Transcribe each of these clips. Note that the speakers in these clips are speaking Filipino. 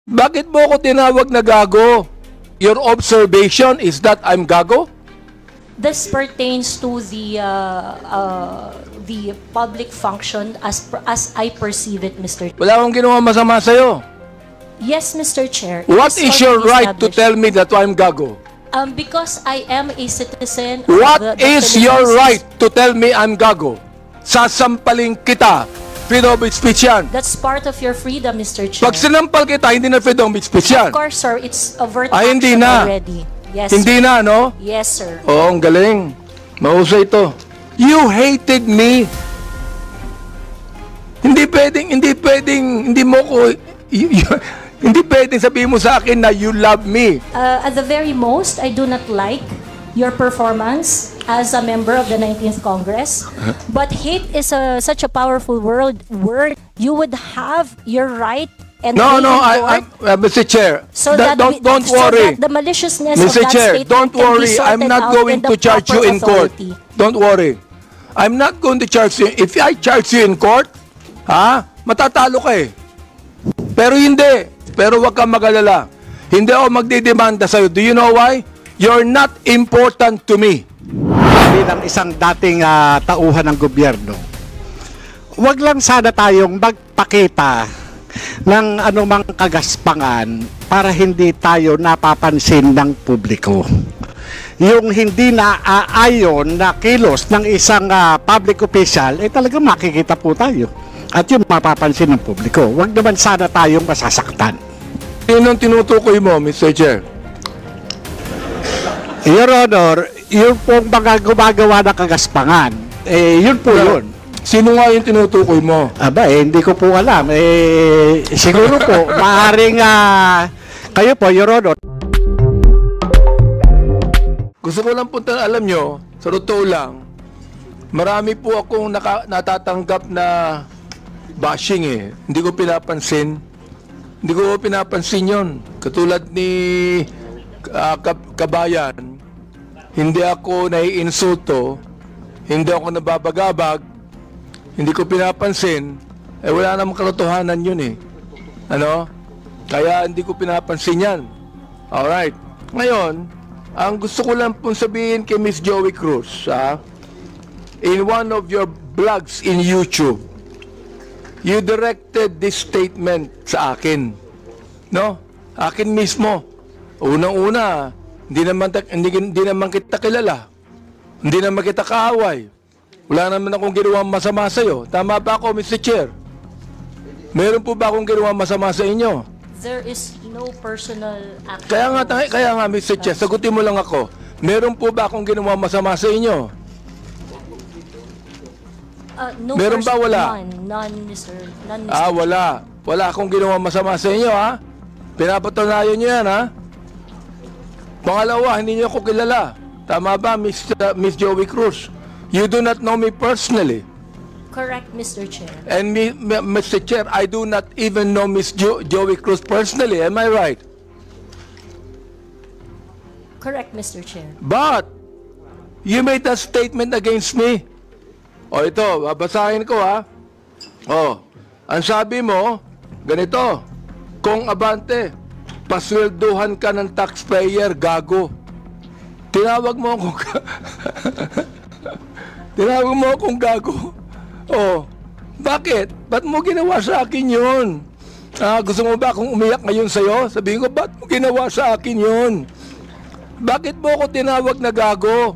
Bakit mo ako tinawag na gago? Your observation is that I'm gago? This pertains to the public function as I perceive it, Mr. Chair. Wala akong ginawa masama sa'yo. Yes, Mr. Chair. What It is your already right to established. tell me that I'm gago? Because I am a citizen of What the is your Philippines. right to tell me I'm gago? Sasampaling kita. Freedom of speech yan. That's part of your freedom, Mr. Chair. Pag sinampal kita, hindi na freedom of speech yan. Of course, sir, it's overt Ay, hindi action na. already. Yes, Hindi sir. na, no? Yes, sir. Oo, ang galing. Mahusay ito. You hated me. Hindi mo ko, hindi pwedeng sabihin mo sa akin na you love me. At the very most, I do not like your performance as a member of the 19th Congress. But hate is such a powerful word. You would have your right and No, be no, in court Mr. Chair, so that don't so worry. that the maliciousness of Mr. that Chair, statement don't can be worry. I'm sorted not out going in the to charge you proper in court. authority. Don't worry. I'm not going to charge you. If I charge you in court, matatalo ka eh. Pero hindi. Pero wag kang mag-alala. Hindi ako magdidemanda sa'yo. Do you know why? You're not important to me. Bilang isang dating tauhan ng gobyerno, wag lang sana tayong magpakita ng anumang kagaspangan para hindi tayo napapansin ng publiko. Yung hindi naaayon na kilos ng isang public official, talagang makikita po tayo. At yung mapapansin ng publiko. Wag naman sana tayong masasaktan. Sinong tinutukoy mo, Mr. Chair? Your Honor, yung pong mga gumagawa ng kagaspangan, yun po yun. Sino nga yung tinutukoy mo? Aba, hindi ko po alam. Siguro po, maaaring kayo po, Your Honor. Gusto ko lang punta, alam nyo, sa totoo lang, marami po akong natatanggap na bashing eh. Hindi ko pinapansin. Hindi ko pinapansin yon. Katulad ni Kabayan, hindi ako naiinsulto, hindi ako nababagabag, hindi ko pinapansin, wala namang katotohanan yun eh. Ano? Kaya hindi ko pinapansin yan. Alright. Ngayon, ang gusto ko lang pong sabihin kay Miss Joey Cruz, in one of your vlogs in YouTube, you directed this statement sa akin. No? Akin mismo. Unang-una, hindi naman kita kilala. Hindi naman kita kaaway. Wala naman akong ginawang masama sa iyo. Tama ba ako, Mr. Chair? Meron po ba akong ginawang masama sa inyo? There is no personal action. Kaya nga, Mr. Chair, sagutin mo lang ako. Meron po ba akong ginawang masama sa inyo? No Meron ba, wala? None, Mr. None, Mr. Wala. Wala akong ginawang masama sa inyo, ha? Pinapatunayan nyo yan, ha? Pangalawa, hindi nyo ako kilala. Tama ba, Miss Joey Cruz? You do not know me personally. Correct, Mr. Chair. And Mr. Chair, I do not even know Miss Joey Cruz personally. Am I right? Correct, Mr. Chair. But, you made a statement against me. O ito, babasahin ko ha. O, ang sabi mo, ganito, kung abante, paswelduhan ka ng taxpayer, gago. Tinawag mo akong tinawag mo akong gago. O, bakit? Ba't mo ginawa sa akin yun? Gusto mo ba akong umiyak ngayon sa'yo? Sabihin ko, ba't mo ginawa sa akin yun? Bakit mo ako tinawag na gago?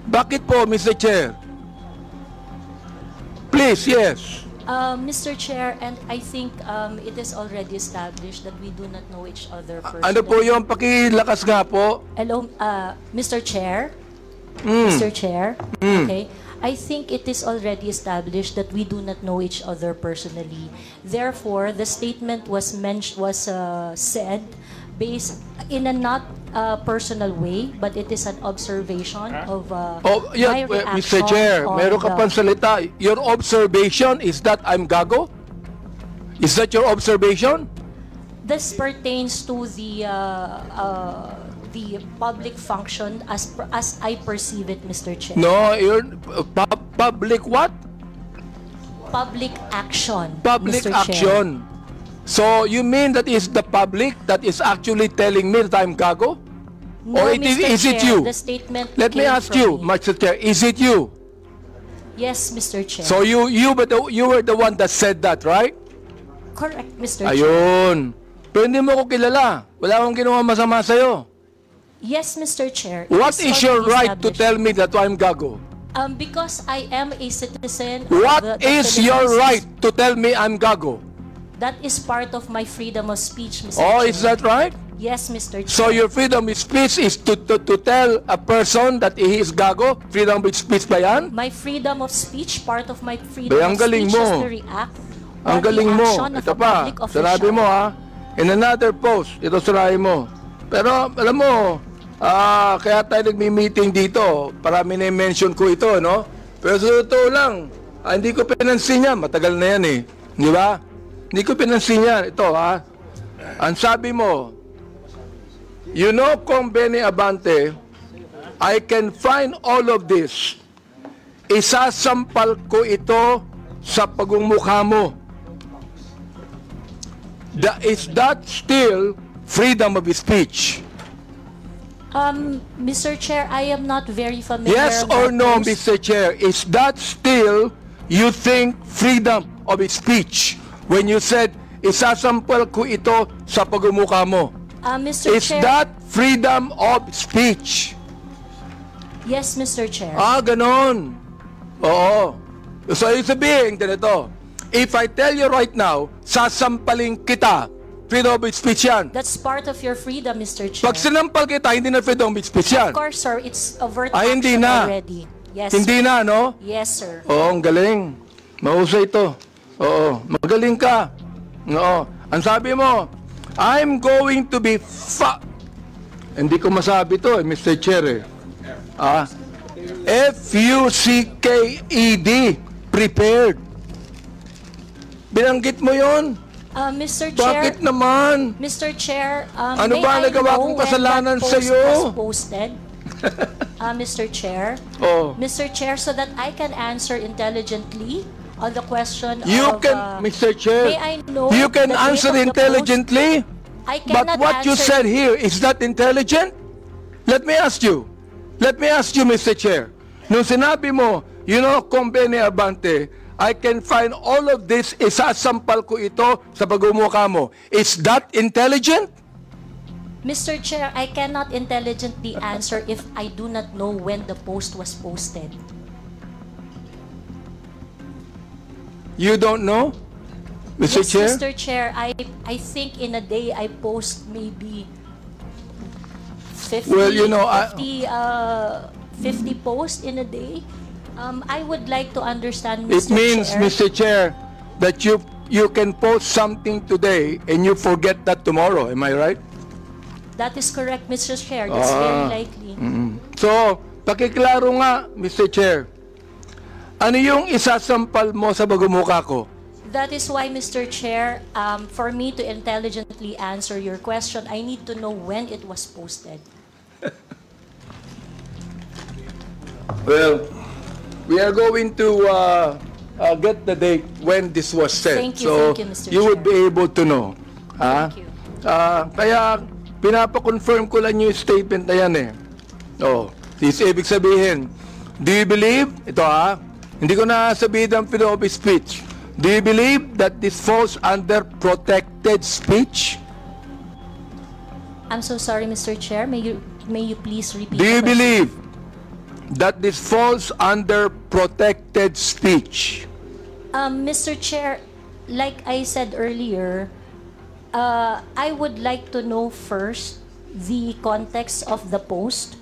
Bakit po, Mr. Chair? Please, yes. Mr. Chair, and I think it is already established that we do not know each other personally. Ano po yung pakilakas nga po? Hello, Mr. Chair? Mr. Chair? Okay. I think it is already established that we do not know each other personally. Therefore, the statement was said based in a not personal way, but it is an observation of my reaction. Mr. Chair, on meron ka the- pang salita. Your observation is that I'm gago? Is that your observation? This pertains to the public function as I perceive it, Mr. Chair. No, you're public what? Public action, Public Mr. Chair. action. So you mean that is the public that is actually telling me that I'm gago? No, Or is it Chair, you? The statement Let me came ask from you, me. Mr. Chair, is it you? Yes, Mr. Chair. So you were the one that said that, right? Correct, Mr. Chair. Ayun. Pero hindi mo ko kilala. Wala akong ginawa masama sa'yo. Yes, Mr. Chair. It What is your already right to established. tell me that I'm gago? Because I am a citizen What of the is your Philippines. right to tell me I'm gago? That is part of my freedom of speech, Mr. Oh, Chair. is that right? Yes, Mr. Chair. So your freedom of speech is to tell a person that he is gago? Freedom of speech ba yan? My freedom of speech, part of my freedom Bay, ang of galing speech is mo. to react Ang on the galing mo. action of Ito a pa, public official. sinabi mo ha, in another post, ito sinabi mo. Pero alam mo, kaya tayo nagmi-meeting dito, parami na mention ko ito, no? Pero sa totoo lang, hindi ko pinansin yan, matagal na yan eh. Di ba? Hindi ko pinansin yan. Ito ha, ang sabi mo, you know, Kong Benny Abante, I can find all of this. Isasampal ko ito sa pagmumukha mo. Is that still freedom of speech? Mr. Chair, I am not very familiar. Yes with or the no, post. Mr. Chair? Is that still, you think, freedom of speech? When you said, isasampal ko ito sa pagmumukha mo. Mr. Is Chair, that freedom of speech? yes, Mr. Chair. Ganon. Oo. So, yung sabihin, ganito, if I tell you right now, sasampalin kita, freedom of speech yan. That's part of your freedom, Mr. Chair. Pag sinampal kita, hindi na freedom of speech yan. Of course, sir, it's overt Ay, hindi action na. already. Yes, Hindi sir. na, no? Yes, sir. Oo, ang galing. Mahusay ito. Oo, magaling ka. Oo. Ang sabi mo, I'm going to be Hindi ko masabi to, Mr. Chair. F-U-C-K-E-D. Prepared. Binanggit mo yon? Mr. Chair, Bakit naman? Mr. Chair, Ano may ba I nagawa know kong when kasalanan that post sa'yo? was posted? Mr. Chair, Oh. Mr. Chair, so that I can answer intelligently on the question You of... can, Mr. Chair, may I know you can the date answer of the intelligently, I but cannot what you answer- said here, is that intelligent? Let me ask you, Mr. Chair. Nung sinabi mo, you know, Kong Benny Abante, I can find all of this, isasampal ko ito sa pagmumukha mo. Is that intelligent? Mr. Chair, I cannot intelligently answer if I do not know when the post was posted. You don't know, Mr. Yes, Chair? Mr. Chair, I think in a day I post maybe 50, Well, you know, 50 posts in a day. I would like to understand, It Mr. means, Chair. Mr. Chair, that you can post something today and you forget that tomorrow. Am I right? That is correct, Mr. Chair. That's very likely. So, pakiklaro nga, Mr. Chair. Ano yung isasampal mo sa pagmumukha ko? That is why, Mr. Chair, for me to intelligently answer your question, I need to know when it was posted. Well, we are going to get the date when this was said. Thank you, so Mr. you would Chair. be able to know. Thank you. Kaya pinapa-confirm ko lang yung statement na yan eh. Oh, is ibig sabihin, do you believe, hindi ko na sabihin ang freedom of speech. Do you believe that this falls under protected speech? I'm so sorry, Mr. Chair. May you please repeat Do you the question? believe that this falls under protected speech? Mr. Chair, like I said earlier, I would like to know first the context of the post.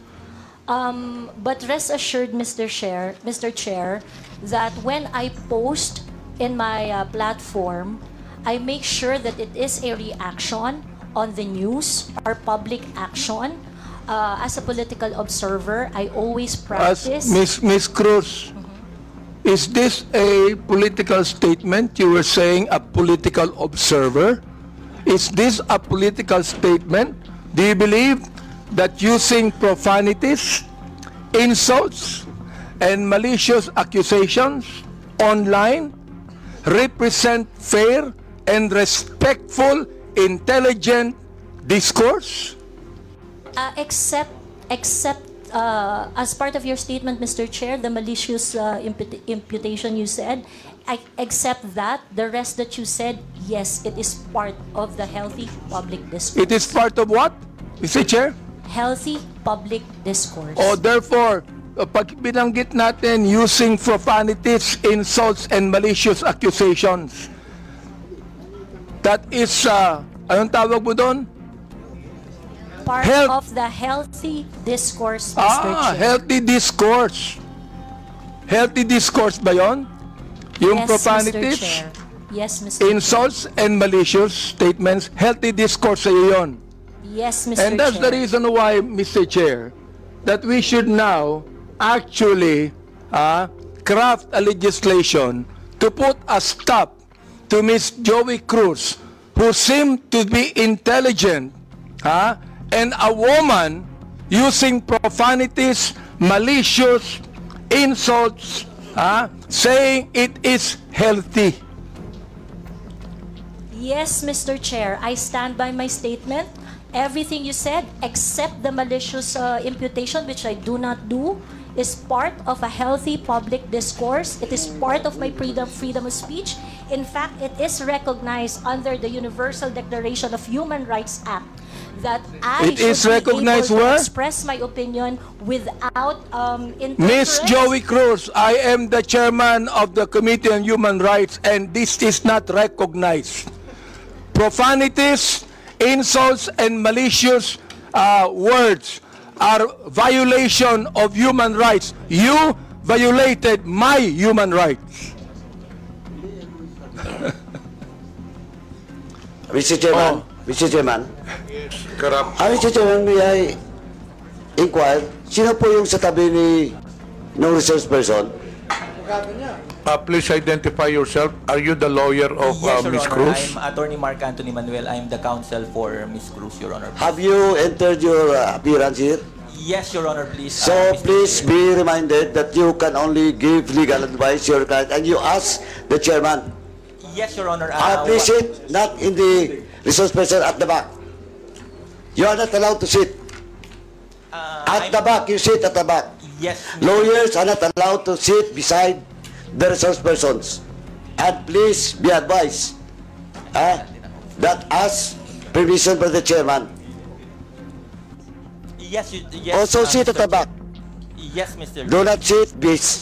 But rest assured, Mr. Chair, that when I post in my platform, I make sure that it is a reaction on the news or public action. As a political observer, I always As practice. Miss Cruz, is this a political statement? You were saying a political observer. Is this a political statement? Do you believe that using profanities, insults, and malicious accusations online represent fair and respectful, intelligent discourse? Except as part of your statement, Mr. Chair, the malicious imputation you said, except that, the rest that you said, yes, it is part of the healthy public discourse. It is part of what, Mr. Chair? Healthy public discourse. O therefore, pag binanggit natin using profanities, insults, and malicious accusations, that is, anong tawag mo doon? Part Health- of the healthy discourse, Mr. Chair. Healthy discourse. Healthy discourse ba yon? Yung Yes, profanities, Mr. Chair. Yes, Mr. insults, and malicious statements, healthy discourse sa'yo yun. Yes, Mr. And that's the Chair. reason why, Mr. Chair, that we should now actually craft a legislation to put a stop to Miss Joey Cruz, who seemed to be intelligent, and a woman using profanities, malicious insults, saying it is healthy. Yes, Mr. Chair, I stand by my statement. Everything you said, except the malicious imputation, which I do not do, is part of a healthy public discourse. It is part of my freedom of speech. In fact, it is recognized under the Universal Declaration of Human Rights Act that I It is should be recognized able to where? express my opinion without Miss interference. Joey Cruz, I am the chairman of the Committee on Human Rights, and this is not recognized. Profanities, insults, and malicious words are violation of human rights. You violated my human rights. Mr. Chairman, Mr. Chairman, Mr. Chairman, may I inquire, sino po yung sa tabi ni no resource person? Please identify yourself. Are you the lawyer of Yes, Your Ms. Honor. Cruz? I'm Attorney Mark Anthony Manuel. I'm the counsel for Ms. Cruz, Your Honor. Have you entered your appearance here? Yes, Your Honor, please. So Mr. please Chair. be reminded that you can only give legal advice to your client and you ask the chairman. Yes, Your Honor. Please sit, not in the resource person at the back. You are not allowed to sit. At the back, you sit at the back. Yes. Lawyers are not allowed to sit beside the resource persons. And please be advised that as permission by the chairman. Yes, yes. Also sit at Mr. the back. Yes, Mr. Do not sit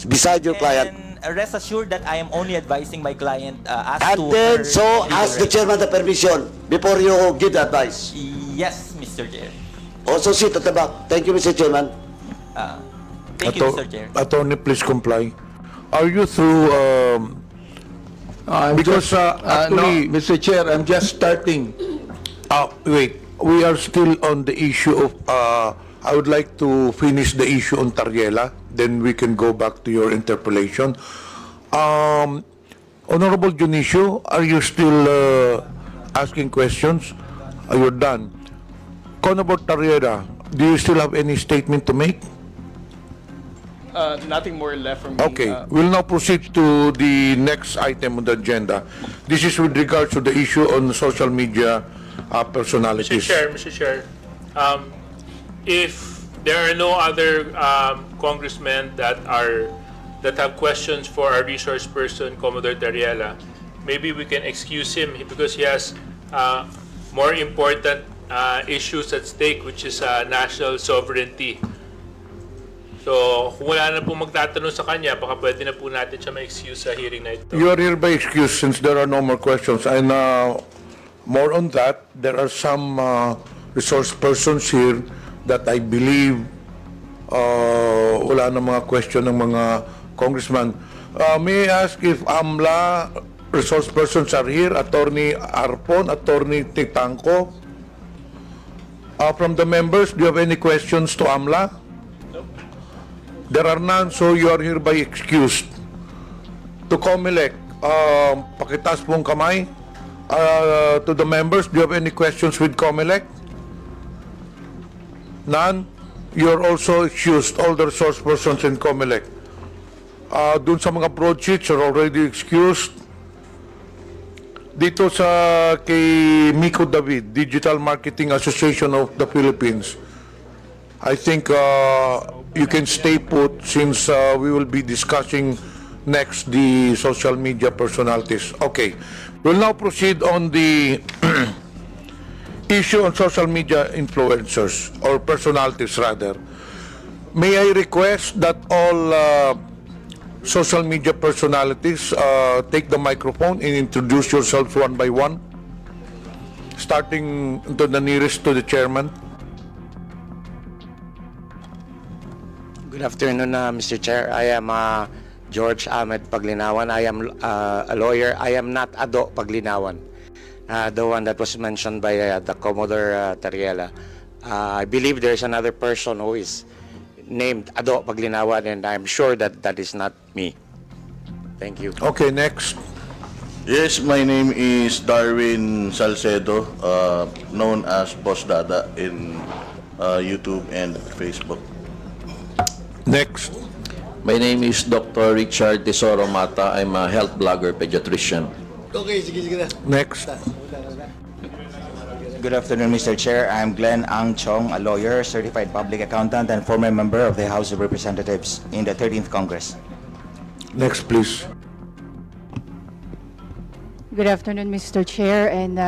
beside your client. And rest assured that I am only advising my client as And to then her so ask the legal chairman the permission before you give the advice. rights. Yes, Mr. Chair. Also sit at the back. Thank you, Mr. Chairman. Thank you, Mr. Chair. Attorney, please comply. Are you through, because no, actually, Mr. Chair, I'm just starting. wait, we are still on the issue of, I would like to finish the issue on Tariela, then we can go back to your interpellation. Honorable Junicio, are you still asking questions? You're done. Honorable Tariela, do you still have any statement to make? Nothing more left from me. Okay, we'll now proceed to the next item on the agenda. This is with regards to the issue on social media personalities. Mr. Chair, if there are no other congressmen that have questions for our resource person, Commodore Tariela, maybe we can excuse him because he has more important issues at stake, which is national sovereignty. So, kung wala na po magtatanong sa kanya, baka pwede na po natin siya ma-excuse sa hearing na ito. You are hereby excused since there are no more questions. And more on that, there are some resource persons here that I believe wala na mga question ng mga congressman. May I ask if AMLA resource persons are here? Attorney Arpon, Attorney Titanco. From the members, do you have any questions to AMLA? There are none, so you are hereby excused. To COMELEC, pakitaas pong kamay. To the members, do you have any questions with COMELEC? None? You are also excused, all the resource persons in COMELEC. Dun sa mga broadsheets are already excused. dito sa kay Miko David, Digital Marketing Association of the Philippines, I think you can stay put since we will be discussing next the social media personalities. Okay. We'll now proceed on the issue on social media influencers or personalities rather. May I request that all social media personalities take the microphone and introduce yourselves one by one, starting to the nearest to the chairman. Good afternoon, Mr. Chair. I am George Ahmed Paglinawan. I am a lawyer. I am not Ado Paglinawan, the one that was mentioned by the Commodore Tariela. I believe there is another person who is named Ado Paglinawan, and I'm sure that that is not me. Thank you. Okay, next. Yes, my name is Darwin Salcedo, known as Boss Dada in YouTube and Facebook. Next. My name is Dr. Richard Tesoro Mata. I'm a health blogger pediatrician. Next. Good afternoon, Mr. Chair. I'm Glenn Ang Chong, a lawyer, certified public accountant, and former member of the House of Representatives in the 13th Congress. Next, please. Good afternoon, Mr. Chair, and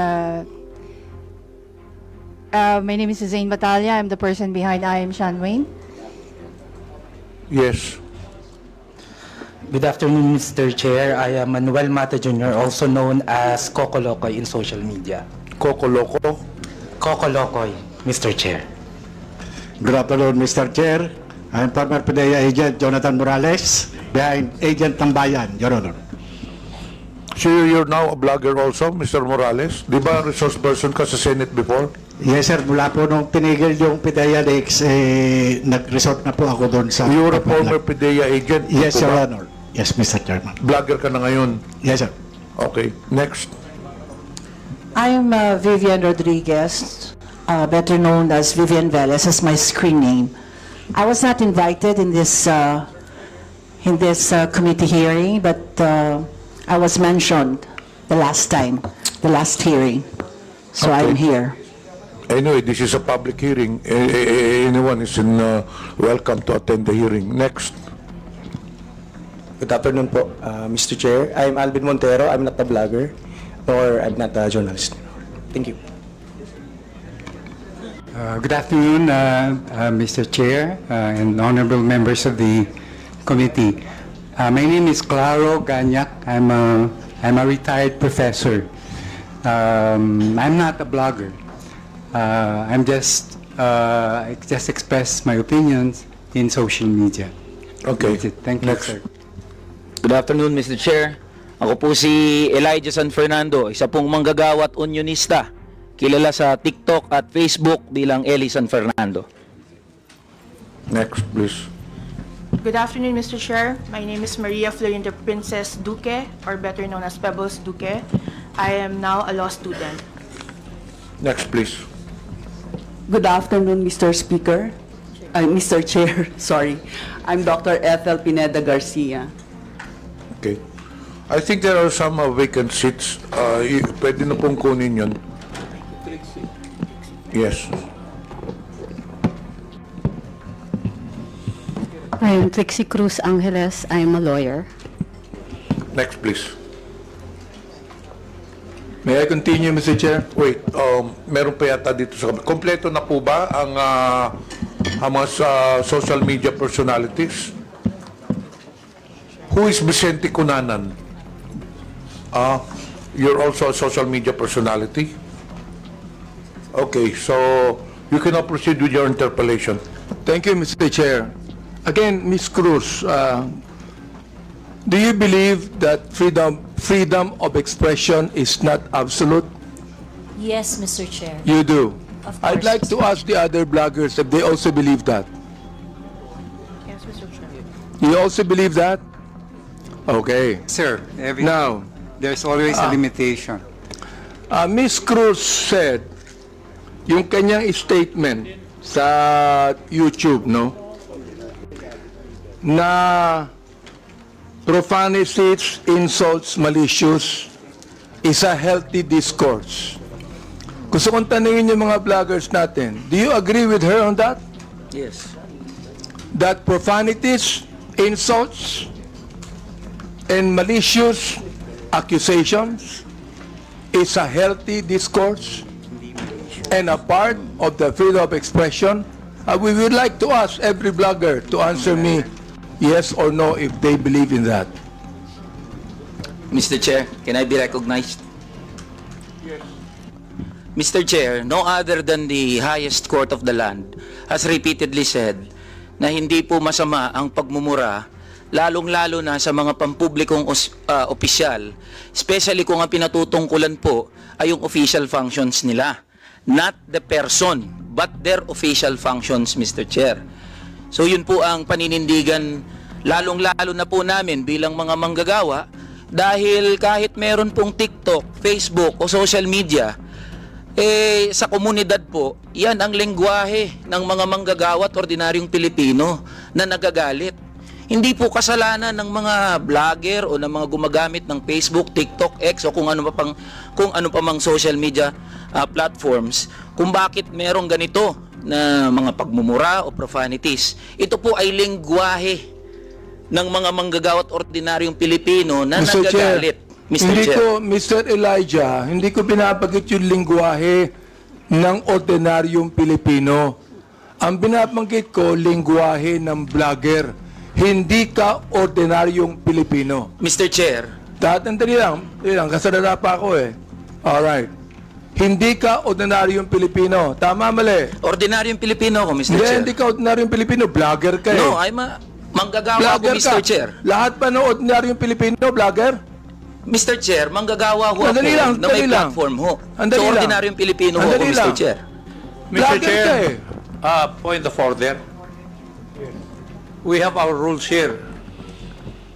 my name is Zain Batalya. I'm the person behind I Am Sean Wayne. Yes. Good afternoon, Mr. Chair. I am Manuel Mata Jr., also known as Coco Locoy in social media. Coco Loco. Coco Locoy, Mr. Chair. Good afternoon, Mr. Chair. I'm former PDEA agent Jonathan Morales, behind Agent Tambayan, Your Honor. So you're now a blogger also, Mr. Morales? Di ba resource person ka sa Senate before? Yes, sir. Mula po nung tinigil yung PDEA Leaks, nag-resort na po ako doon sa... You were a former PDEA agent? Yes, Your Your Honor. Yes, Mr. Chairman. Blogger ka na ngayon? Yes, sir. Okay, next. I am Vivian Rodriguez, better known as Vivian Velez, as my screen name. I was not invited in this committee hearing, but I was mentioned the last time, the last hearing. So Okay. I'm here. Anyway, this is a public hearing. Anyone is welcome to attend the hearing. Next. Good afternoon po, Mr. Chair. I'm Alvin Montero. I'm not a blogger, or I'm not a journalist. Thank you. Good afternoon, Mr. Chair and honorable members of the committee. My name is Claro Ganyak. I'm a retired professor. I'm not a blogger. I just express my opinions in social media. Okay. Thank you, sir. Good afternoon, Mr. Chair. Ako po si Elijah San Fernando, isa pong manggagawat unionista, kilala sa TikTok at Facebook bilang Eli San Fernando. Next, please. Good afternoon, Mr. Chair. My name is Maria Florinda Princess Duque, or better known as Pebbles Duque. I am now a law student. Next, please. Good afternoon, Mr. Speaker. Mr. Chair, sorry. I'm Dr. Ethel Pineda Garcia. Okay. I think there are some vacant seats. Pwede na pong kunin yun. Yes. I am Trixie Cruz Angeles. I am a lawyer. Next, please. May I continue, Mr. Chair? Wait, meron pa yata dito sa... Kompleto na po ba ang mga social media personalities? Who is Vicente Cunanan? You're also a social media personality? Okay, so you can now proceed with your interpellation. Thank you, Mr. Chair. Again, Ms. Cruz, do you believe that freedom of expression is not absolute? Yes, Mr. Chair. You do. Of course. I'd like to ask the other bloggers if they also believe that. Yes, Mr. Chair. You also believe that? Okay. Sir, Now, there's always a limitation. Ms. Cruz said, yung kanyang statement sa YouTube, no? Na profanities, insults, malicious, is a healthy discourse. Gusto kong tanungin yung mga vloggers natin, do you agree with her on that? Yes. That profanities, insults, and malicious accusations is a healthy discourse and a part of the freedom of expression? We would like to ask every blogger to answer me yes or no if they believe in that. Mr. Chair, can I be recognized? Yes. Mr. Chair, no other than the highest court of the land has repeatedly said na hindi po masama ang pagmumura, lalong-lalo na sa mga pampublikong opisyal, especially kung ang pinatutungkulan po ay yung official functions nila. Not the person, but their official functions, Mr. Chair. So yun po ang paninindigan, lalong-lalo na po namin bilang mga manggagawa, dahil kahit meron pong TikTok, Facebook o social media, sa komunidad po, yan ang lengguwahe ng mga manggagawa at ordinaryong Pilipino na nagagalit. Hindi po kasalanan ng mga vlogger o ng mga gumagamit ng Facebook, TikTok, X o kung ano pa mang social media platforms kung bakit merong ganito na mga pagmumura o profanities. Ito po ay lengguwahe ng mga manggagawa at ordinaryong Pilipino na nagagalit. Mr. Elijah, hindi ko binabagit yung lingwahe ng ordinaryong Pilipino. Ang binabanggit ko, lingwahe ng vlogger. Hindi ka ordinaryong Pilipino. Mr. Chair. Tatandali lang, kasalala pa ako eh. Alright. Hindi ka ordinaryong Pilipino. Tama, mali? Ordinaryong Pilipino ako, Mr. Chair. Hindi ka ordinaryong Pilipino, vlogger ka eh. No, manggagawa ako, Mr. Chair. Lahat pa ng ordinaryong Pilipino, vlogger? Mr. Chair, manggagawa ho ako na may platform ho. So, ordinaryong Pilipino ho ako, Mr. Chair. Mr. Chair, point of order. We have our rules here.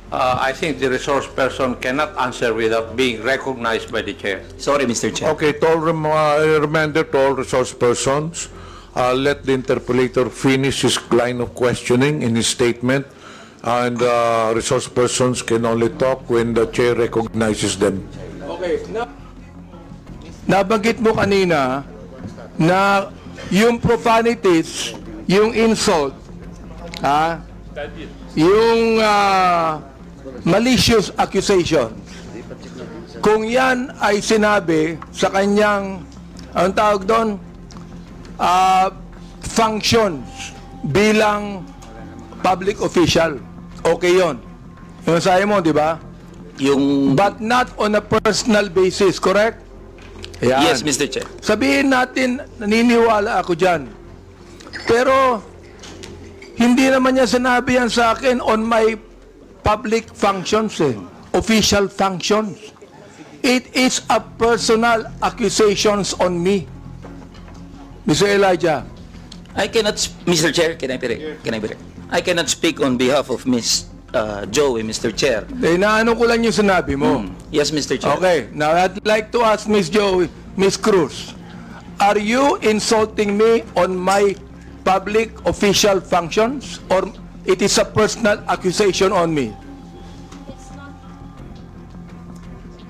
I think the resource person cannot answer without being recognized by the chair. Sorry, Mr. Chair. Okay, reminder to all resource persons, let the interpolator finish his line of questioning in his statement. And resource persons can only talk when the chair recognizes them. Okay. Nabanggit mo kanina na yung profanities, yung insult, yung malicious accusation, kung yan ay sinabi sa kanyang, anong tawag doon, functions bilang public official, okay yun. Yung sabi mo, di ba? But not on a personal basis, correct? Ayan. Yes, Mr. Chair. Sabihin natin, naniniwala ako dyan. Pero, hindi naman niya sinabi yan sa akin on my public functions, official functions. It is a personal accusations on me. Mr. Elijah. Mr. Chair, can I be I cannot speak on behalf of Ms. Joey, Mr. Chair. Naano ko lang yung sinabi mo. Yes, Mr. Chair. Okay, now I'd like to ask Ms. Joey, Ms. Cruz, are you insulting me on my public official functions or it is a personal accusation on me?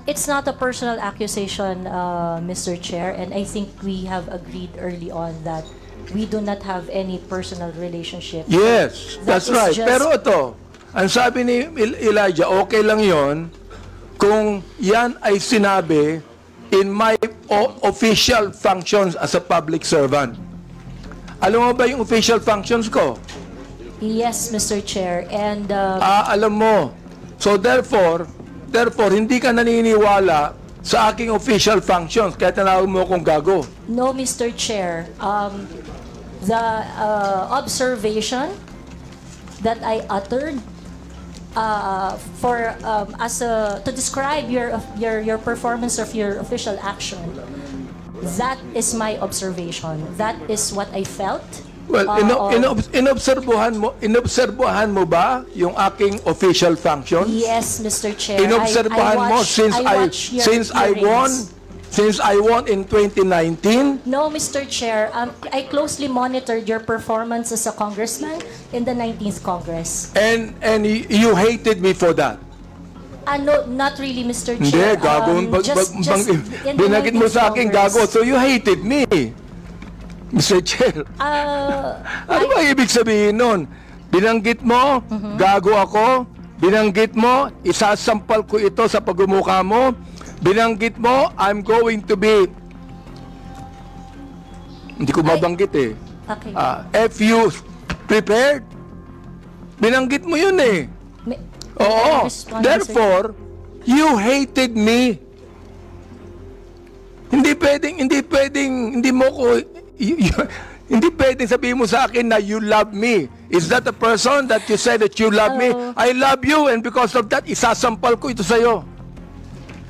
It's not a personal accusation, Mr. Chair, and I think we have agreed early on that we do not have any personal relationship. Yes, that's right. Pero ito, ang sabi ni Elijah, okay lang yon kung yan ay sinabi in my official functions as a public servant. Alam mo ba yung official functions ko? Yes, Mr. Chair. And alam mo. So therefore, hindi ka naniniwala sa aking official functions, kaya tinawag mo akong gago. No, Mr. Chair. The observation that I uttered to describe your performance of your official action, that is my observation. That is what I felt. Well, inobserbuhan mo ba yung aking official functions? Yes, Mr. Chair. Inobserbuhan mo since I won in 2019? No, Mr. Chair. I closely monitored your performance as a congressman in the 19th Congress. And you hated me for that? No, not really, Mr. Hindi, Chair. gago. Binagit mo sa akin, gago. So you hated me, Mr. Chair. Ano ba ibig sabihin nun? Binanggit mo, gago ako. Binanggit mo, isasampal ko ito sa pagmumukha mo. Binanggit mo, I'm going to be... Hindi ko mabanggit eh. Okay. If you prepared, binanggit mo yun eh. Oo. Therefore, you hated me. Hindi pwedeng sabihin mo sa akin na you love me. Is that the person that you said that you love me? I love you, and because of that, isasampal ko ito sa'yo.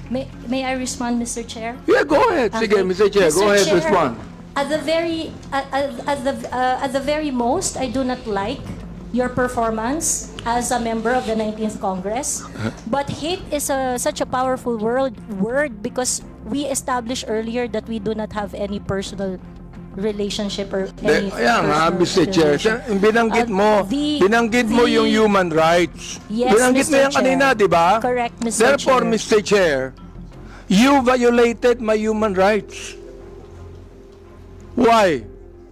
May I respond, Mr. Chair? Yeah, go ahead. Sige, Mr. Chair, go ahead, respond. At the very most, I do not like your performance as a member of the 19th Congress. But hate is such a powerful word because we established earlier that we do not have any personal relationship or any Mr. Chair, binanggit mo yung human rights. Yes, binanggit mo Mr. yan kanina, di ba? Correct, Mr. Therefore, Chair. Mr. Chair, you violated my human rights. Why?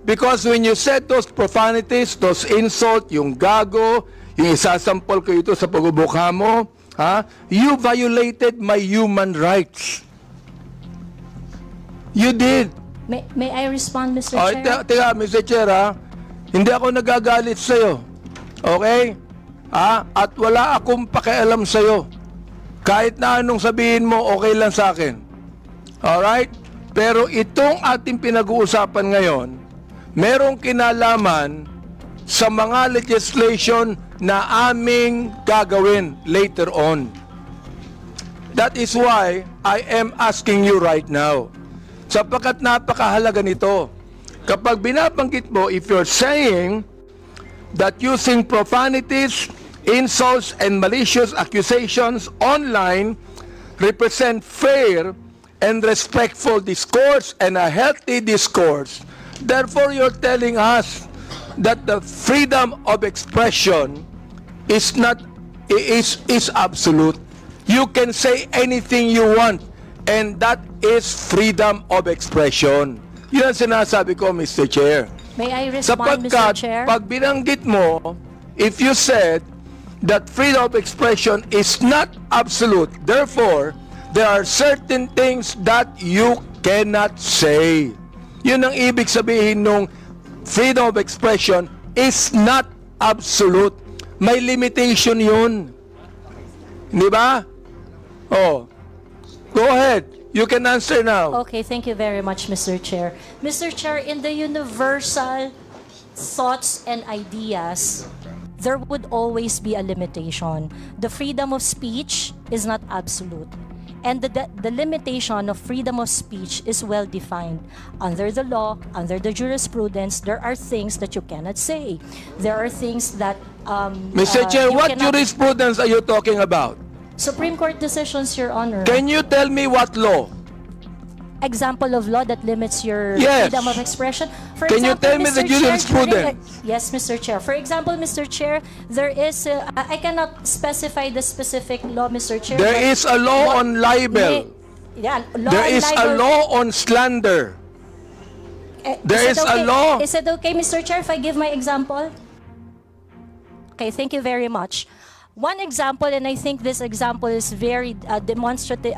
Because when you said those profanities, those insults, yung gago, yung isasampol ko ito sa pagbubuka mo, you violated my human rights. You did. May I respond, Mr. Chair? Teka, Mr. Chair, hindi ako nagagalit sa'yo. Okay? At wala akong pakialam sa'yo. Kahit na anong sabihin mo, okay lang sa akin. Alright? Pero itong ating pinag-uusapan ngayon, merong kinalaman sa mga legislation na aming gagawin later on. That is why I am asking you right now. Sapagkat napakahalaga nito. Kapag binabanggit mo, if you're saying that using profanities, insults, and malicious accusations online represent fair and respectful discourse and a healthy discourse, therefore you're telling us that the freedom of expression is absolute. You can say anything you want, and that is freedom of expression. Yun ang sinasabi ko, Mr. Chair. May I respond, Mr. Chair? Pag binanggit mo, if you said that freedom of expression is not absolute, therefore, there are certain things that you cannot say. Yun ang ibig sabihin nung freedom of expression is not absolute. May limitation yun. Di ba? Oh. Go ahead. You can answer now. Okay, thank you very much, Mr. Chair. Mr. Chair, in the universal thoughts and ideas, there would always be a limitation. The freedom of speech is not absolute. And the limitation of freedom of speech is well defined. Under the law, under the jurisprudence, there are things that you cannot say. There are things that Mr. Chair, what jurisprudence are you talking about? Supreme Court decisions, Your Honor. Can you tell me what law? Example of law that limits your Yes. freedom of expression. For Can you example, tell me the Mr. Chair, jurisprudence? Yes, Mr. Chair. For example, Mr. Chair, there is I cannot specify the specific law, Mr. Chair. There but is a law on libel. Law There on is a libel. law on slander. There is a law. Is it okay, Mr. Chair, if I give my example? Okay, thank you very much. One example, and I think this example is very demonstrative,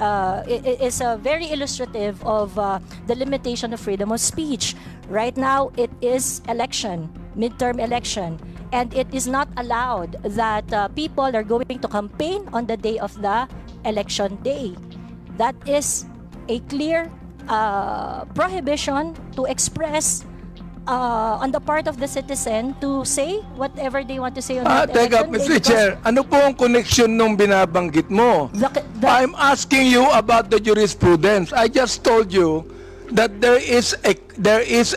is very illustrative of the limitation of freedom of speech. Right now, it is election, midterm election, and it is not allowed that people are going to campaign on the day of the election day. That is a clear prohibition to express on the part of the citizen to say whatever they want to say on that Teka, election Mr. day, Chair, ano po ang connection nung binabanggit mo? I'm asking you about the jurisprudence. I just told you that there is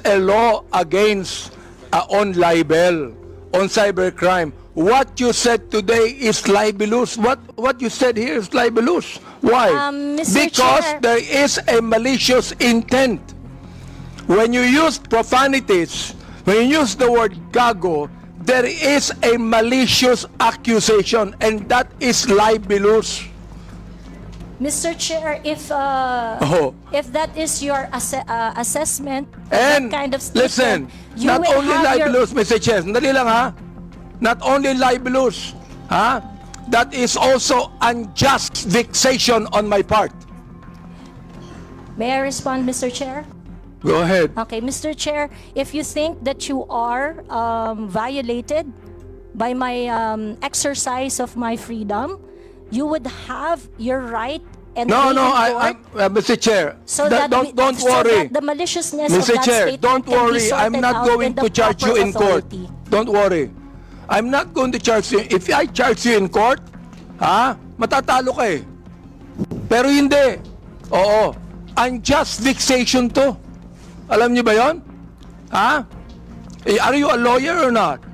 a law against on libel, on cybercrime. What you said today is libelous. What you said here is libelous. Why? Mr. Because Chair. there is a malicious intent. When you use profanities, when you use the word gago, there is a malicious accusation, and that is libelous. Mr. Chair, if that is your assessment, And that kind of listen, statement, you not will only have your... libelous, Mr. Chair, sandali lang ha. Not only libelous, ha? That is also unjust vexation on my part. May I respond, Mr. Chair? Go ahead. Okay, Mr. Chair, if you think that you are violated by my exercise of my freedom, you would have your right and No, be no, in court Mr. Chair, so that don't so worry. that the maliciousness Mr. of that Chair, statement don't can be worry. I'm sorted not out going in the to charge you proper in court. authority. Don't worry. I'm not going to charge you. If I charge you in court, matatalo ka eh. Pero hindi. Oo. Unjust vexation to. Alam niyo ba yon? Are you a lawyer or not?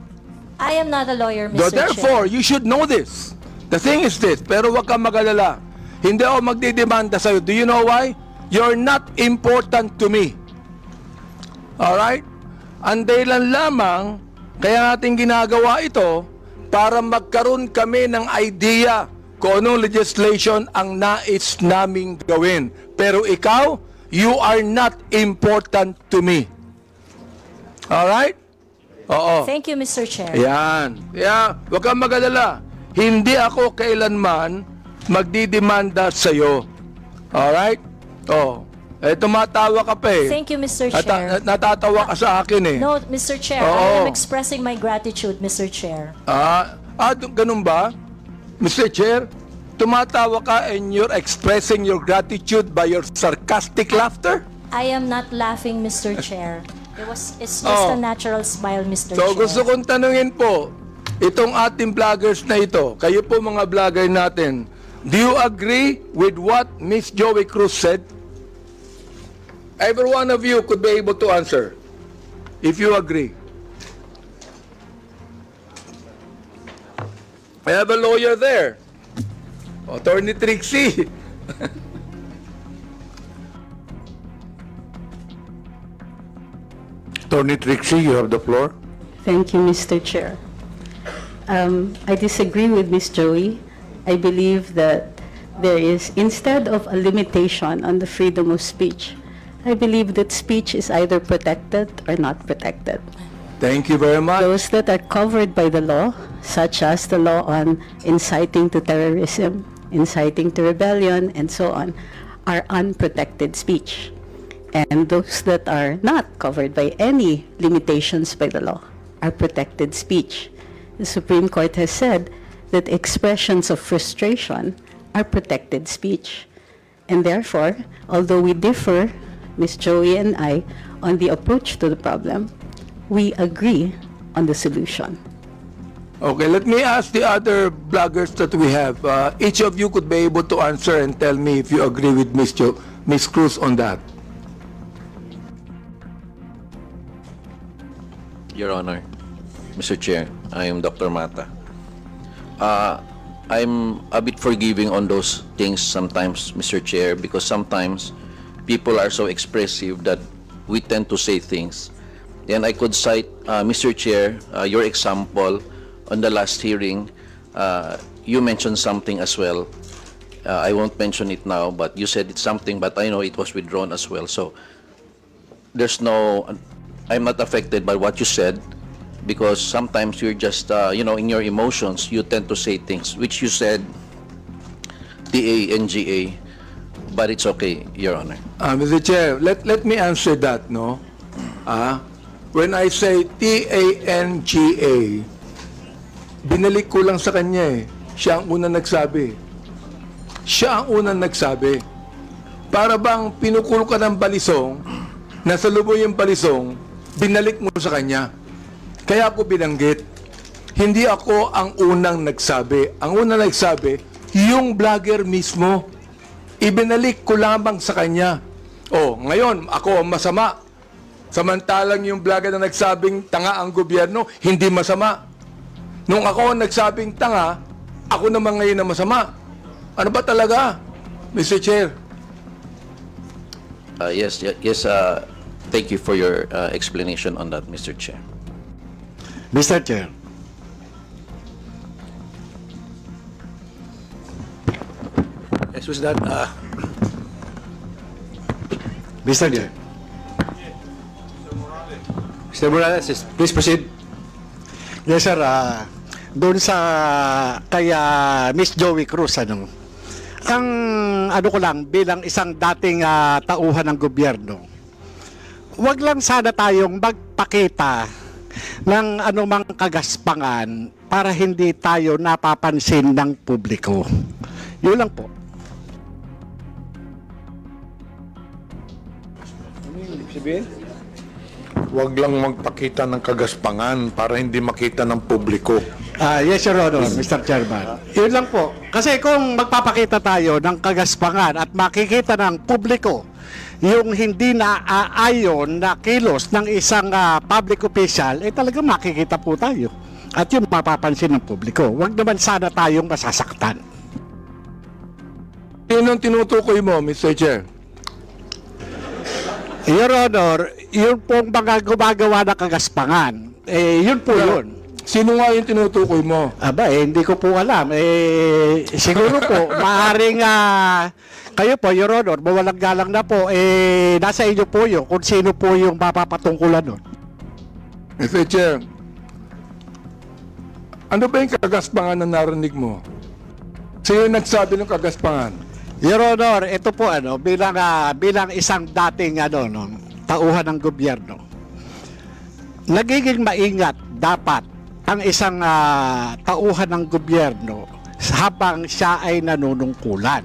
I am not a lawyer, Mr. So Chair. therefore, you should know this. The thing is this, pero wag kang mag-alala. Hindi ako magdidemanda sa'yo. Do you know why? You're not important to me. Alright? Ang dahilan lamang, kaya natin ginagawa ito, para magkaroon kami ng idea kung anong legislation ang nais naming gawin. Pero ikaw, you are not important to me. Alright? Oo. Thank you, Mr. Chair. Yan. Yeah, wag kang mag-alala. Hindi ako kailanman magdidemanda sa'yo. Alright? Oh. Tumatawa ka pa eh. Thank you, Mr. Chair. Natatawa ka sa akin eh. No, Mr. Chair, I am expressing my gratitude, Mr. Chair. Ganun ba? Mr. Chair, tumatawa ka and you're expressing your gratitude by your sarcastic laughter? I am not laughing, Mr. Chair. It's just a natural smile, Mr. So Chair. gusto kong tanungin po, itong ating vloggers na ito, kayo po mga vlogger natin, do you agree with what Miss Joey Cruz said? Every one of you could be able to answer, if you agree. I have a lawyer there, Attorney Trixie. Attorney Trixie, you have the floor. Thank you, Mr. Chair. I disagree with Ms. Joey. I believe that there is, instead of a limitation on the freedom of speech, I believe that speech is either protected or not protected. Thank you very much. Those that are covered by the law, such as the law on inciting to terrorism, inciting to rebellion, and so on, are unprotected speech. And those that are not covered by any limitations by the law are protected speech. The Supreme Court has said that expressions of frustration are protected speech. And therefore, although we differ, Ms. Joey and I, on the approach to the problem, we agree on the solution. Okay, let me ask the other bloggers that we have. Each of you could be able to answer and tell me if you agree with Ms. Cruz on that. Your Honor, Mr. Chair, I am Dr. Mata. I'm a bit forgiving on those things sometimes, Mr. Chair, because sometimes people are so expressive that we tend to say things. And I could cite, Mr. Chair, your example on the last hearing. You mentioned something as well. I won't mention it now, but you said it's something, but I know it was withdrawn as well. So there's no, I'm not affected by what you said, because sometimes you're just, in your emotions, you tend to say things, which you said, T-A-N-G-A, but it's okay, Your Honor. Mr. Chair, let me answer that, no? When I say T-A-N-G-A, binalik ko lang sa kanya eh. Siya ang unang nagsabi. Siya ang unang nagsabi. Para bang pinukul ka ng balisong, nasa lubo yung balisong, binalik mo sa kanya. Kaya ako binanggit. Hindi ako ang unang nagsabi. Ang unang nagsabi, yung vlogger mismo. Ibinalik ko lamang sa kanya. Oh, ngayon, ako ang masama. Samantalang yung vlogger na nagsabing tanga ang gobyerno, hindi masama. Nung ako ang nagsabing tanga, ako naman ngayon na masama. Ano ba talaga, Mr. Chair? Yes, thank you for your explanation on that, Mr. Chair. Mr. Chair. Yes, Yes, was that, Mr. Chair. Mr. Morales, yes, please proceed. Yes, sir. Doon sa kaya Miss Joey Cruz, ang ko lang bilang isang dating tauhan ng gobyerno, wag lang sana tayong magpakita ng anumang kagaspangan para hindi tayo napapansin ng publiko. Yun lang po. Huwag lang magpakita ng kagaspangan para hindi makita ng publiko. Yes, Your Honor, Mr. Chairman. Yun lang po. Kasi kung magpapakita tayo ng kagaspangan at makikita ng publiko yung hindi naaayon na kilos ng isang public official, talaga makikita po tayo. At yun mapapansin ng publiko. Huwag naman sana tayong masasaktan. Yun ang tinutukoy mo, Mr. Chair. Your Honor, yun pong mga gumagawa ng kagaspangan, yun po yun. Sino nga yung tinutukoy mo? Aba, hindi ko po alam. Siguro po, maaaring kayo po, Your Honor, mawalang galang na po, nasa inyo po yun kung sino po yung mapapatungkulan nun. Mr. Chair, ano ba yung kagaspangan na narinig mo? Sino yung nagsabi ng kagaspangan? Your Honor, ito po bilang isang dating tauhan ng gobyerno. Nagiging maingat dapat ang isang tauhan ng gobyerno habang siya ay nanunungkulan.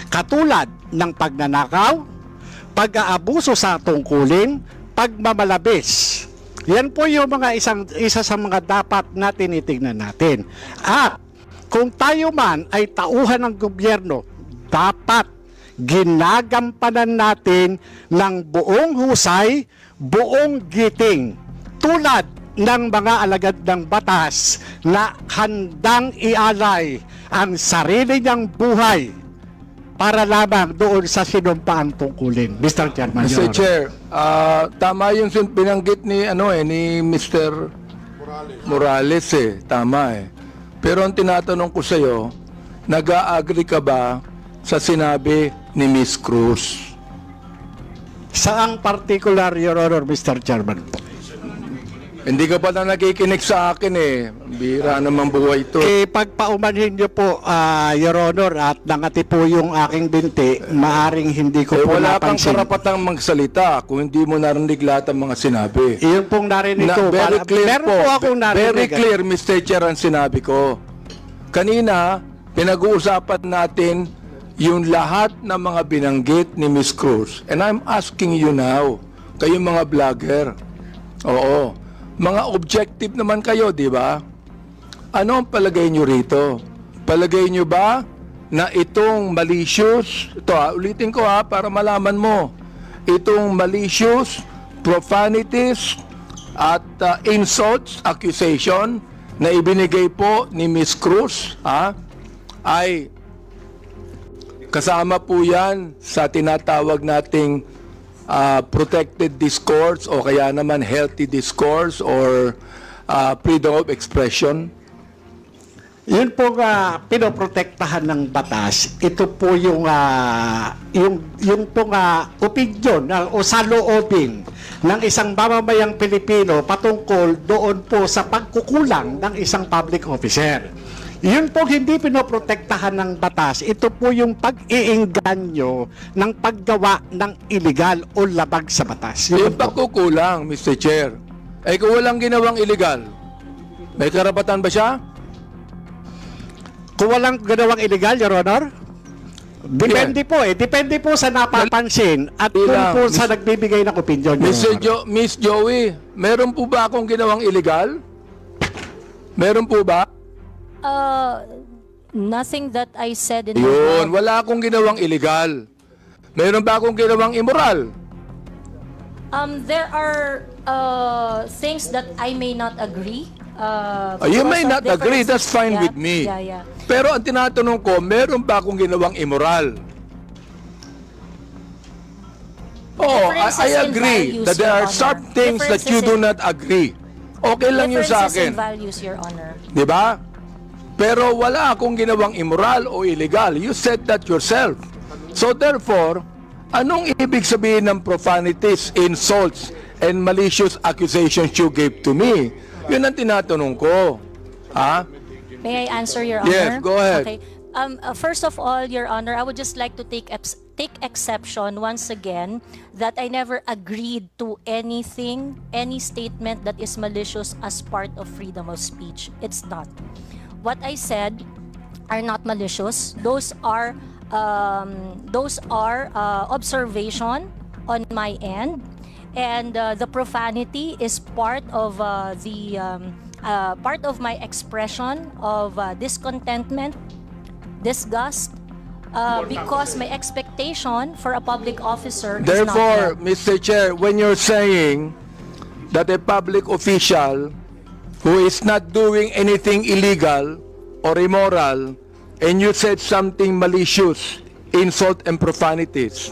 Katulad ng pagnanakaw, pag-aabuso sa tungkulin, pagmamalabis. Yan po yung isa sa mga dapat na tinitingnan natin. At kung tayo man ay tauhan ng gobyerno, dapat ginagampanan natin ng buong husay, buong giting, tulad ng mga alagad ng batas na handang ialay ang sarili niyang buhay para lamang doon sa sinumpaang tungkulin. Mr. Chairman. Mr. Chair, tama yung binanggit ni Mr. Morales tama Pero ang tinatanong ko sa iyo, nag-a-agree ka ba sa sinabi ni Miss Cruz? Saang particular, Your Honor, Mr. Chairman? Hindi ka pa na nakikinig sa akin Bira naman buhay ito. Pagpaumanhin niyo po, Your Honor, at nangati po yung aking binti, maaring hindi ko po wala kang napansin. karapatang magsalita kung hindi mo narinig lahat ng mga sinabi. Iyon pong narinig ko. Very clear po. Akong narinig. Very clear, Mr. Chair, ang sinabi ko. Kanina, pinag-uusapan natin yung lahat ng mga binanggit ni Miss Cruz. And I'm asking you now, kayong mga vlogger, oo, mga objective naman kayo, di ba? Ano ang palagay nyo rito? Palagay nyo ba na itong malicious, ito ulitin ko para malaman mo, itong malicious, profanities, at insults, accusation na ibinigay po ni Miss Cruz, ay kasama po yan sa tinatawag nating protected discourse o kaya naman healthy discourse or freedom of expression? Yun po pinoprotektahan ng batas. Ito po yung pong opinion o saloobin ng isang mamamayang Pilipino patungkol doon po sa pagkukulang ng isang public officer. Yun po hindi pinoprotektahan ng batas. Ito po yung pag-iingganyo ng paggawa ng illegal o labag sa batas. Yung pagkukulang, Mr. Chair, kung walang ginawang illegal, may karapatan ba siya? Kung walang ginawang illegal, Your Honor? Depende po Depende po sa napapansin at kung po sa nagbibigay ng opinion. Miss Joey, meron po ba akong ginawang illegal? Meron po ba? Nothing that I said in Yun, wala akong ginawang illegal. Meron ba akong ginawang immoral? There are things that I may not agree. You may not agree, that's fine with me. Yeah. Pero ang tinatanong ko, meron ba akong ginawang immoral? I agree that there are some things that you do not agree. Okay lang yun sa akin. Differences in values, Your Honor. Di ba? Pero wala akong ginawang immoral o illegal. You said that yourself. So therefore, anong ibig sabihin ng profanities, insults, and malicious accusations you gave to me? Yun ang tinatanong ko. Ha? May I answer, Your Honor? Yes, go ahead. Okay. First of all, Your Honor, I would just like to take exception once again that I never agreed to anything, any statement that is malicious as part of freedom of speech. It's not. What I said are not malicious. Those are observation on my end, and the profanity is part of part of my expression of discontentment, disgust, because my expectation for a public officer is not Therefore, met. Mr. Chair, when you're saying that a public official who is not doing anything illegal or immoral, and you said something malicious, insult and profanities,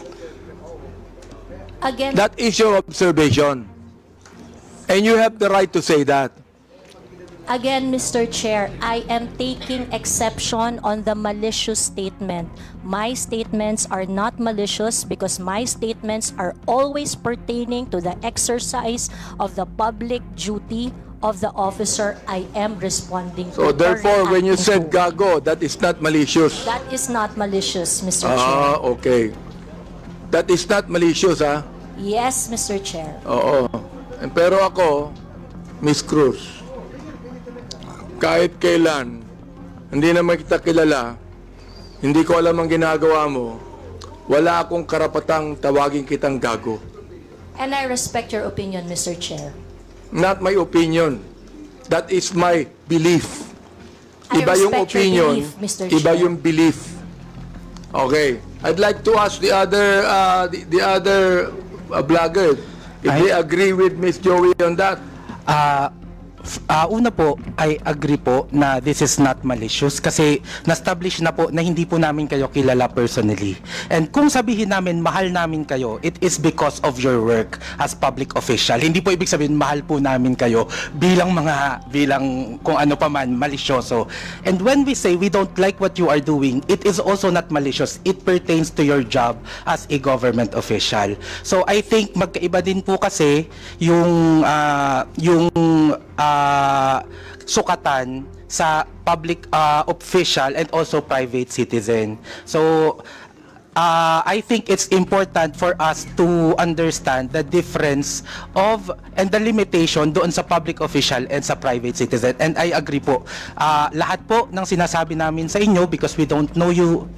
Again, that is your observation. And you have the right to say that. Again, Mr. Chair, I am taking exception on the malicious statement. My statements are not malicious because my statements are always pertaining to the exercise of the public duty of the officer I am responding So to. therefore, when you said gago, that is not malicious. That is not malicious, Mr. Chair. Ah, okay. That is not malicious, ha? Yes, Mr. Chair. Oo. Pero ako, Miss Cruz, kahit kailan, hindi naman kita kilala, hindi ko alam ang ginagawa mo, wala akong karapatang tawagin kitang gago. And I respect your opinion, Mr. Chair. Not my opinion. That is my belief. I Iba yung respect your opinion, belief, Mr. iba Chair. yung belief. Okay. I'd like to ask the other vlogger if they agree with Miss Joey on that. Una po, I agree po na this is not malicious kasi na-establish na po na hindi po namin kayo kilala personally. And kung sabihin namin mahal namin kayo, it is because of your work as public official. Hindi po ibig sabihin mahal po namin kayo bilang kung ano pa man, malisyoso. And when we say we don't like what you are doing, it is also not malicious. It pertains to your job as a government official. So I think magkaiba din po kasi yung sukatan sa public official and also private citizen. So I think it's important for us to understand the difference of and the limitation doon sa public official and sa private citizen. And I agree po. Lahat po ng sinasabi namin sa inyo, because we don't know you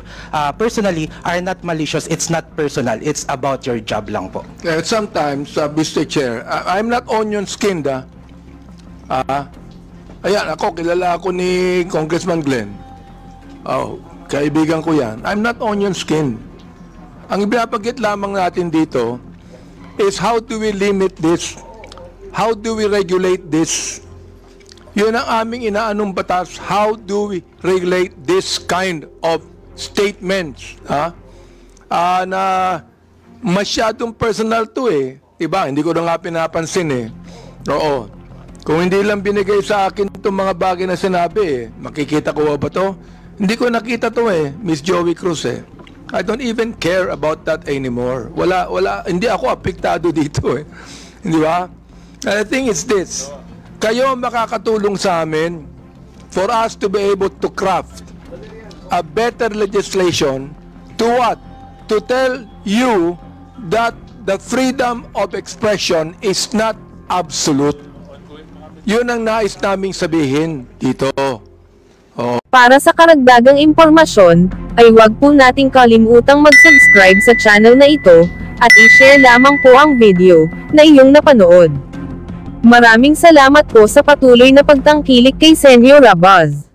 personally, are not malicious. It's not personal. It's about your job lang po. Sometimes, Mr. Chair, I'm not onion-skinned, ayan, kilala ako ni Congressman Glenn. Kaibigan ko yan. I'm not onion-skinned. Ang ibinabagit lamang natin dito is how do we limit this? How do we regulate this? Yun ang aming inaanong batas. How do we regulate this kind of statements? Na masyadong personal to eh. Diba? Hindi ko na nga pinapansin eh. Oo. Kung hindi lang binigay sa akin itong mga bagay na sinabi, makikita ko ba to? Hindi ko nakita to eh, Miss Joey Cruz eh. I don't even care about that anymore. Hindi ako apektado dito eh. Di ba? And the thing is this, kayo makakatulong sa amin for us to be able to craft a better legislation to what? To tell you that the freedom of expression is not absolute. Yun ang nais naming sabihin dito. Para sa karagdagang impormasyon, ay huwag po nating kalimutang mag-subscribe sa channel na ito, at i-share lamang po ang video na iyong napanood. Maraming salamat po sa patuloy na pagtangkilik kay Senyor Rabaz.